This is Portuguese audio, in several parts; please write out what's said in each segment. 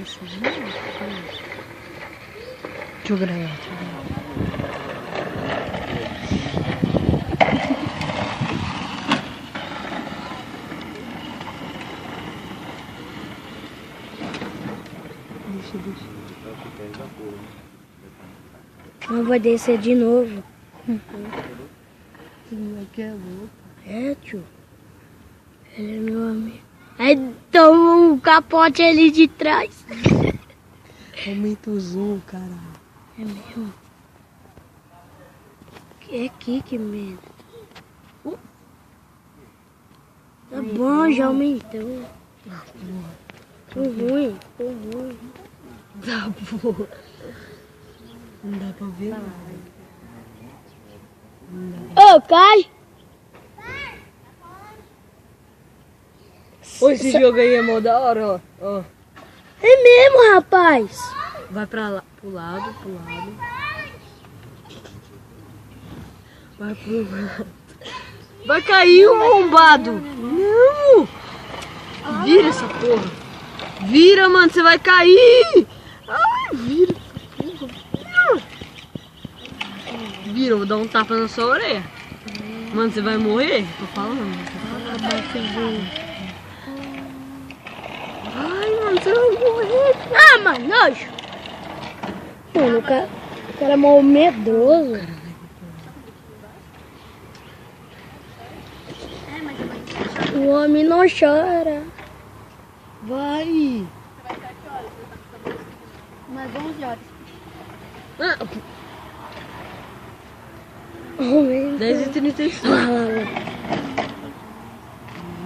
Deixa eu gravar. Não vai descer de novo. Moleque é louco. É, tio. Ele é meu amigo. Aí toma um capote ali de trás. Aumenta o zoom, caralho. É mesmo? É aqui que medo. Tá bom, já aumentou. Ficou ruim, ficou ruim. Tá boa. Não dá pra ver nada. Ô, cai! Ô, esse jogo aí é mó da hora, ó. Ó. É mesmo, rapaz. Vai pra lá, pro lado, pro lado. Vai pro lado. Vai cair o arrombado. Não! Vira essa porra. Vira, mano, você vai cair. Ai, vira essa porra. Vira, eu vou dar um tapa na sua orelha. Mano, você vai morrer? Tô falando. Ai, mano, você vai morrer. Ah, mano, nojo. Mano, o cara é mal medroso. O homem não chora. Vai. Umas 11 horas. Ah, Homem. 10h35.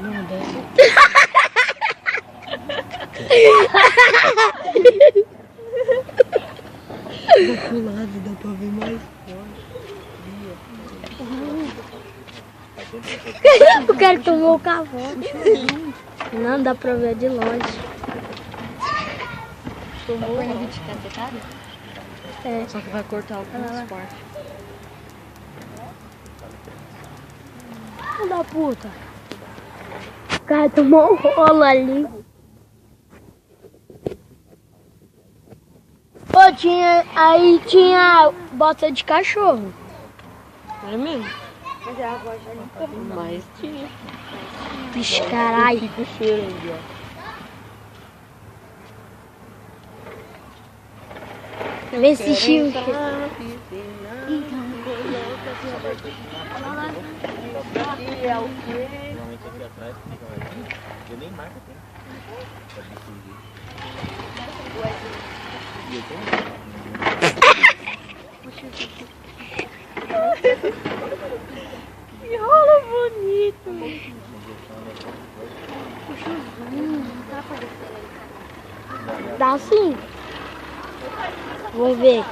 Não, desce. Vou pro lado, dá pra ver mais forte. O cara tomou o cavote. Não dá pra ver de longe. Tomou perna de cacetada? É. Só que vai cortar algumas partes. Filho da puta. O cara tomou um rolo ali. Pô, aí tinha bota de cachorro. É mesmo? Mas a avó já limpou. Mas tinha. Vixe, caralho. Fica o cheiro aí, ó. Vê esse chifre. E é o quê? Normalmente aqui atrás fica mais. Eu nem marco tem. Que rolo bonito. Dá sim. Vamos ver.